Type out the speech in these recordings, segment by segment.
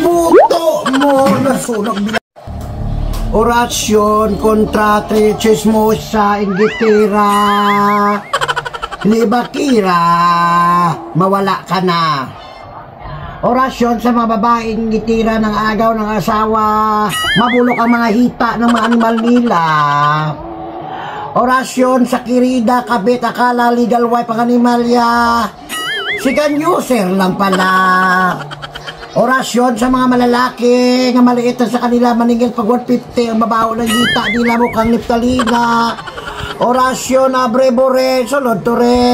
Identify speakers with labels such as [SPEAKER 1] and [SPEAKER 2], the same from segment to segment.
[SPEAKER 1] buto mo nasunog bilang. Orasyon kontra chismosa inggitira. Libakira, mawala ka na. Orasyon sa mga babaeng gitira ng agaw ng asawa, mabulok ang mga hita ng mga animal nila. Orasyon sa kirida, kabit, akala, legal wife ang animalya, sikan user lang pala. Orasyon sa mga malalaki nga maliit na sa kanila, maningil pag 150 ang babaho ng hita nila, mukhang niptalina. Orasyon abre-bore, sulod tore.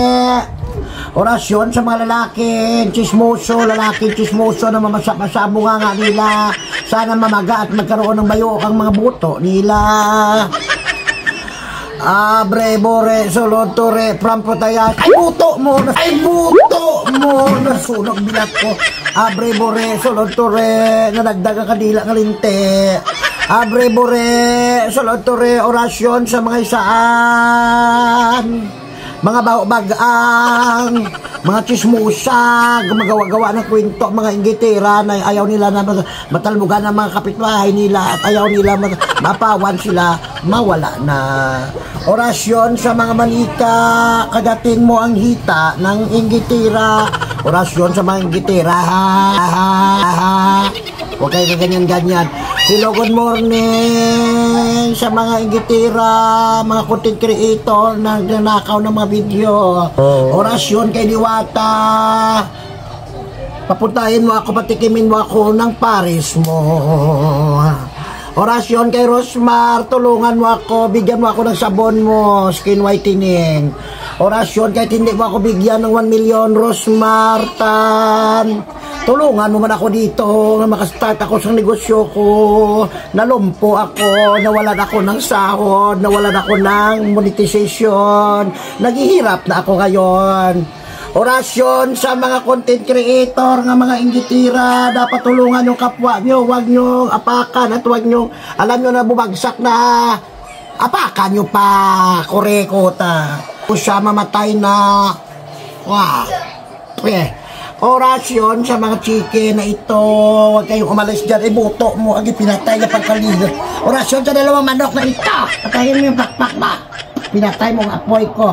[SPEAKER 1] Orasyon sa mga lalaking lalaking chismoso na mamasa-masa bunga nga nila. Sana mamaga at magkaroon ng bayo ang mga buto nila. Abre-bore, sulod tore, prampotaya. Ay buto mo, nasunog bilat ko. Abre-bore, sulod tore, nadagdag ang kadila ng linte. Abre-bore, sulod tore, orasyon sa mga isaan. Mga bago-bagang, mga chismusa, gumagawa-gawa ng kwento, mga inggitira na ayaw nila na matalbugan ng mga kapitbahay nila at ayaw nila mapawan sila, mawala na. Orasyon sa mga manika, kagating mo ang hita ng inggitira. Orasyon sa mga inggitira, huwag kayo na ganyan-ganyan. Hello, good morning sa mga inggitira, mga content creator na nanakaw ng mga video. Orasyon kay Diwata, papuntahin mo ako, patikimin mo ako ng Paris mo. Orasyon kay Rosmar, tulungan mo ako, bigyan mo ako ng sabon mo, skin whitening. Orasyon kahit hindi mo ako bigyan ng 1 million, Rosmar Tan, tulungan mo man ako dito na makastart ako sa negosyo ko. Nalumpo ako, nawalan ako ng sahod, nawalan ako ng monetization. Naghihirap na ako ngayon. Orasyon sa mga content creator nga mga inggitira, dapat tulungan yung kapwa nyo, huwag nyo apakan at huwag nyo, alam nyo na bumagsak na, apakan nyo pa, kurekota. Kung siya mamatay na, wow, orasyon sa mga chike na ito, huwag kayong umalis dyan, ibuto mo ang ipinatay na pagkaligot. Orasyon sa dalawang manok na ito, patayin mo yung pakpak ba, pinatay mo ang apoy ko.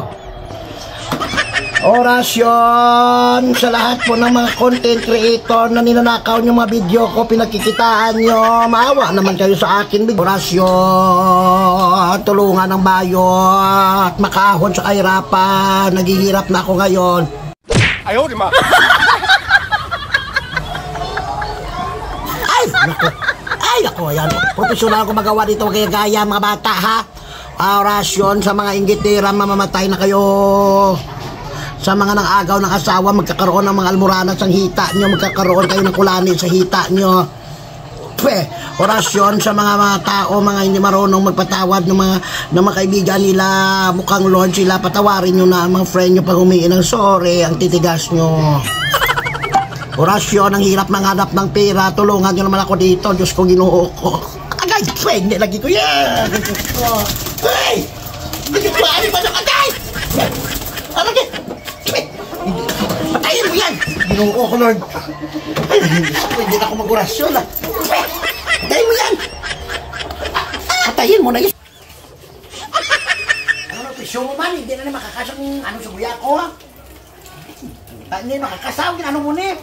[SPEAKER 1] Orasyon sa lahat po ng mga content creator na ninanakaw nyo mga video ko, pinagkikitaan nyo, maawa naman kayo sa akin. Orasyon, tulungan ng bayo at makahon sa kahirapan, naghihirap na ako ngayon.
[SPEAKER 2] Ayaw, di ma.
[SPEAKER 1] Ay, ako, ayan. Profesional ko magawa dito, gaya-gaya mga bata, ha? Orasyon sa mga inggitira, mamamatay na kayo. Sa mga nang-agaw ng asawa, magkakaroon ng mga almoranas ang hita nyo, magkakaroon kayo ng kulani sa hita nyo. Orasyon sa mga tao, mga hindi marunong magpatawad ng mga kaibigan nila, mukhang Lord sila, patawarin nyo na ang mga friend nyo pag humingi ng sorry, ang titigas nyo. Orasyon, ang hirap manghanap ng pera, tulungan nyo naman ako dito, Diyos ko, Ginoo ko. Agay, hindi lagi ko yan. Hey! Hindi ko maaari ba ng agay? Alagay! Patayin mo yan! Ginoo ko, Lord. Hindi na ako mag-orasyon, ha? Patayin mo yan! Patayin mo na yan! Ano, pisyo mo man, hindi na makakasang sa buya ko, ha? Hindi makakasaw, ano mo ni?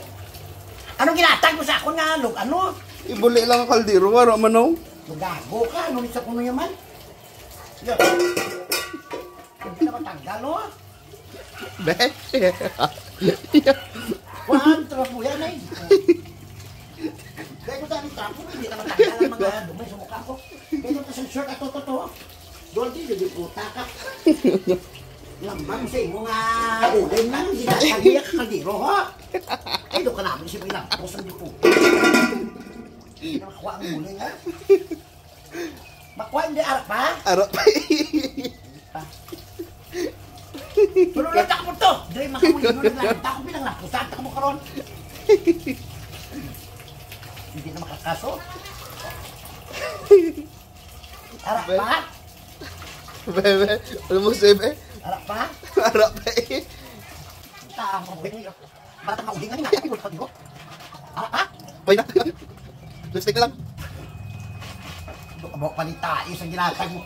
[SPEAKER 1] Anong ginatag mo sa ako nga, Lug? Ano?
[SPEAKER 2] Ibuli lang ang kaldero, waro man o.
[SPEAKER 1] Gago ka, ano sa kuno yaman? Yan. Hindi na matanggal, o?
[SPEAKER 2] Be?
[SPEAKER 1] Wahan, trap mo yan, eh. Kaya ko daming trapo, hindi na matanggal ang mga dumay sa mukha ko. Kaya ko sa short at toto. Doldi, hindi puta ka. Lambang sa imo nga ulim lang, hindi na tagiyak ka kaldero, ha? Ay, doon ka namin siya may lampos ang dipo. Hindi na makakuha ang uling, ha? Makuha hindi arap, ha?
[SPEAKER 2] Arap.
[SPEAKER 1] Tulong lang takbo to! Dre, makamuhin mo lang. Tako bilang lampusan, tako mo karon. Hindi na makakaso. Arap pa?
[SPEAKER 2] Bebe, alam mo sebe?
[SPEAKER 1] Arap pa?
[SPEAKER 2] Arap pa eh.
[SPEAKER 1] Tama, bebe. Bata ka ulingan nga, hindi mo. Arap pa?
[SPEAKER 2] Pwede na. Lipstick na lang.
[SPEAKER 1] Abok pa ni tayo sa ginatag mo.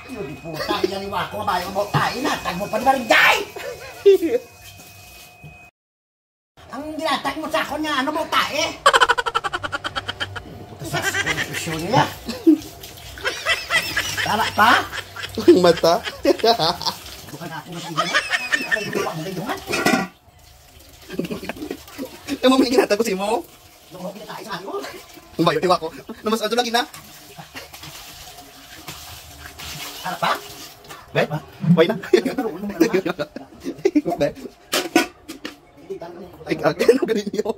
[SPEAKER 1] Yun, di puta, inaniwa ko ba yung abok tayo, inatag mo pa ni Barangay! Ang ginatag mo sa ako niya, ano mo tayo? Puta sa konfusyon niya. Tara pa?
[SPEAKER 2] Ang mata.
[SPEAKER 1] Bukan ako na sa inyo. Ay, buwan mo gayungan.
[SPEAKER 2] Ang mga ginatag ko si mo.
[SPEAKER 1] Yung mga pinatay sa akin.
[SPEAKER 2] Ang bayo, iwa ko. Namas ato lang ina.
[SPEAKER 1] Tara pa?
[SPEAKER 2] Be? Why na? Be? Ay, ano ganin niyo?